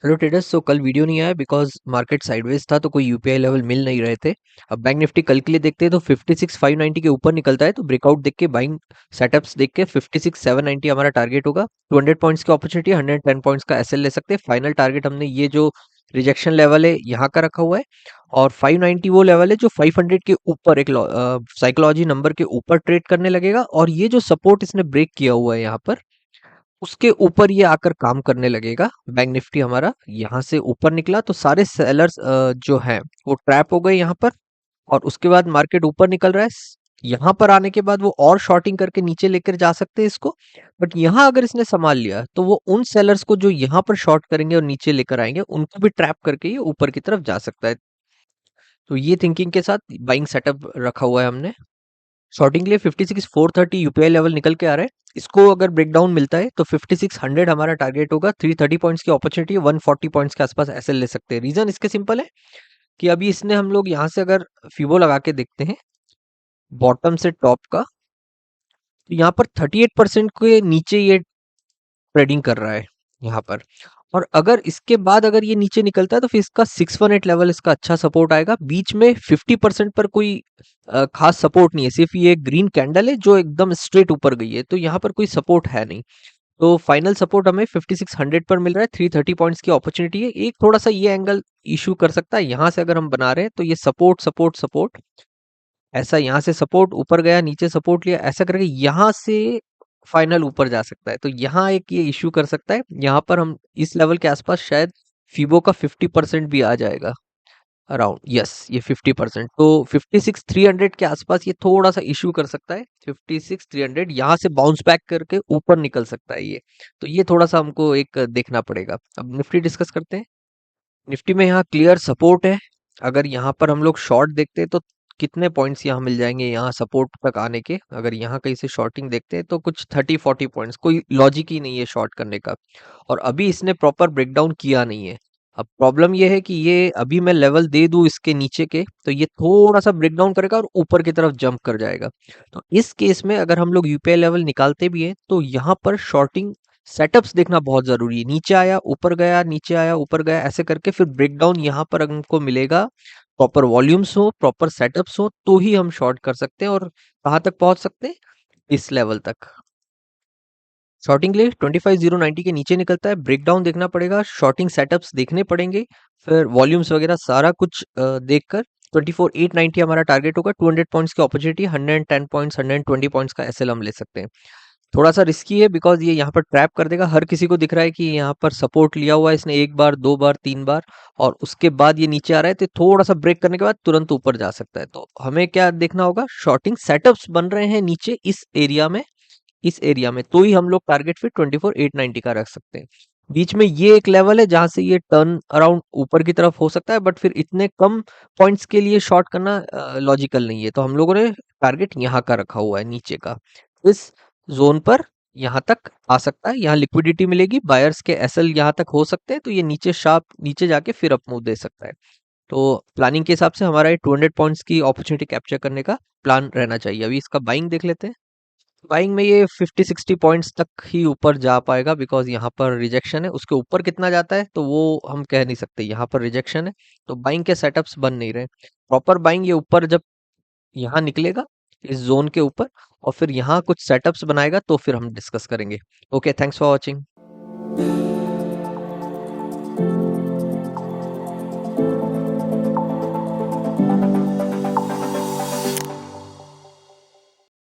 Hello traders. तो कल video नहीं आया बिकॉज मार्केट साइडवेज था, तो कोई यूपीआई लेवल मिल नहीं रहे थे। अब बैंक निफ्टी कल के लिए देखते हैं तो 56,590 के ऊपर निकलता है तो ब्रेकआउट देख के बाइंग सेटअप्स देख के 56,790 हमारा टारगेट होगा। 200 पॉइंट्स की अपॉर्चुनिटी, 110 पॉइंट्स का एसएल ले सकते हैं। फाइनल टारगेट हमने ये जो रिजेक्शन लेवल है यहाँ का रखा हुआ है, और 590 वो लेवल है जो 500 के ऊपर एक साइकोलॉजी नंबर के ऊपर ट्रेड करने लगेगा। और ये जो सपोर्ट इसने ब्रेक किया हुआ है यहाँ पर, उसके ऊपर ये आकर काम करने लगेगा। बैंक निफ्टी हमारा यहाँ से ऊपर निकला तो सारे सेलर्स जो हैं वो ट्रैप हो गए यहाँ पर, और उसके बाद मार्केट ऊपर निकल रहा है। यहाँ पर आने के बाद वो और शॉर्टिंग करके नीचे लेकर जा सकते हैं इसको, बट यहाँ अगर इसने संभाल लिया तो वो उन सेलर्स को जो यहाँ पर शॉर्ट करेंगे और नीचे लेकर आएंगे उनको भी ट्रैप करके ये ऊपर की तरफ जा सकता है। तो ये थिंकिंग के साथ बाइंग सेटअप रखा हुआ है हमने। शॉर्टिंग के लिए 56,430 यूपीआई लेवल निकल के आ रहा है। इसको अगर ब्रेकडाउन मिलता है तो 5600 हमारा टारगेट होगा। 330 पॉइंट्स की अपॉर्चुनिटी है, 140 पॉइंट्स के आसपास एसएल ले सकते हैं। रीजन इसके सिंपल है कि अभी इसने हम लोग यहाँ से अगर फिबो लगा के देखते हैं बॉटम से टॉप का, तो यहाँ पर 38% के नीचे ये ट्रेडिंग कर रहा है यहाँ पर। और अगर इसके बाद अगर ये नीचे निकलता है तो फिर इसका 618 लेवल इसका अच्छा सपोर्ट आएगा। बीच में 50% पर कोई खास सपोर्ट नहीं है, सिर्फ ये ग्रीन कैंडल है जो एकदम स्ट्रेट ऊपर गई है, तो यहाँ पर कोई सपोर्ट है नहीं। तो फाइनल सपोर्ट हमें 5600 पर मिल रहा है। 330 पॉइंट्स की अपॉर्चुनिटी है। एक थोड़ा सा ये एंगल इशू कर सकता है, यहाँ से अगर हम बना रहे हैं तो ये सपोर्ट सपोर्ट सपोर्ट, ऐसा यहाँ से सपोर्ट ऊपर गया, नीचे सपोर्ट लिया, ऐसा करके यहाँ से फाइनल ऊपर जा सकता है। तो यहाँ एक ये इश्यू कर सकता है। यहाँ पर हम इस लेवल के आसपास शायद फिबो का 50% भी आ जाएगा अराउंड। यस, ये 50%, तो 56,300 के आसपास ये थोड़ा सा इश्यू कर सकता है। 56,300 यहाँ से बाउंस बैक करके ऊपर निकल सकता है ये। तो ये थोड़ा सा हमको एक देखना पड़ेगा। अब निफ्टी डिस्कस करते हैं। निफ्टी में यहाँ क्लियर सपोर्ट है। अगर यहाँ पर हम लोग शॉर्ट देखते हैं तो कितने पॉइंट्स यहाँ मिल जाएंगे यहाँ सपोर्ट तक आने के। अगर यहाँ कहीं से शॉर्टिंग देखते हैं तो कुछ 30-40 पॉइंट्स, कोई लॉजिक ही नहीं है शॉर्ट करने का। और अभी इसने प्रॉपर ब्रेकडाउन किया नहीं है। अब प्रॉब्लम ये है कि ये अभी मैं लेवल दे दूं इसके नीचे के तो ये थोड़ा सा ब्रेकडाउन करेगा और ऊपर की तरफ जंप कर जाएगा। तो इस केस में अगर हम लोग यूपीआई लेवल निकालते भी हैं तो यहाँ पर शॉर्टिंग सेटअप्स देखना बहुत जरूरी है। नीचे आया ऊपर गया, नीचे आया ऊपर गया, ऐसे करके फिर ब्रेकडाउन यहाँ पर हमको मिलेगा। प्रॉपर वॉल्यूम्स हो, प्रॉपर सेटअप्स हो, तो ही हम शॉर्ट कर सकते हैं। और कहाँ तक पहुंच सकते हैं? इस लेवल तक। शॉर्टिंग के लिए 25,090 के नीचे निकलता है, ब्रेकडाउन देखना पड़ेगा, शॉर्टिंग सेटअप्स देखने पड़ेंगे, फिर वॉल्यूम्स वगैरह सारा कुछ देखकर 24,890 हमारा टारगेट होगा। 200 पॉइंट्स की अपॉर्चुनिटी, 110 पॉइंट्स, 120 पॉइंट्स का एसएल हम ले सकते हैं। थोड़ा सा रिस्की है बिकॉज ये यहाँ पर ट्रैप कर देगा। हर किसी को दिख रहा है कि यहाँ पर सपोर्ट लिया हुआ है इसने, एक बार, दो बार, तीन बार, और उसके बाद ये नीचे आ रहा है तो थोड़ा सा ब्रेक करने के बाद तुरंत ऊपर जा सकता है। तो हमें क्या देखना होगा? शॉर्टिंग सेटअप्स बन रहे हैं नीचे इस एरिया में तो ही हम लोग टारगेट फिर 24,890 का रख सकते हैं। बीच में ये एक लेवल है जहां से ये टर्न अराउंड ऊपर की तरफ हो सकता है, बट फिर इतने कम पॉइंट्स के लिए शॉर्ट करना लॉजिकल नहीं है। तो हम लोगों ने टारगेट यहाँ का रखा हुआ है, नीचे का, इस जोन पर यहाँ तक आ सकता है। यहाँ लिक्विडिटी मिलेगी, बायर्स के एसएल यहाँ तक हो सकते हैं, तो ये नीचे शार्प नीचे जाके फिर अप मूव दे सकता है। तो प्लानिंग के हिसाब से हमारा ये 200 पॉइंट्स की अपॉर्चुनिटी कैप्चर करने का प्लान रहना चाहिए। अभी इसका बाइंग देख लेते हैं। बाइंग में ये 50-60 पॉइंट्स तक ही ऊपर जा पाएगा बिकॉज यहाँ पर रिजेक्शन है। उसके ऊपर कितना जाता है तो वो हम कह नहीं सकते, यहाँ पर रिजेक्शन है तो बाइंग के सेटअप्स बन नहीं रहे। प्रॉपर बाइंग ये ऊपर जब यहाँ निकलेगा इस जोन के ऊपर और फिर यहाँ कुछ सेटअप्स बनाएगा तो फिर हम डिस्कस करेंगे। Okay, thanks for watching.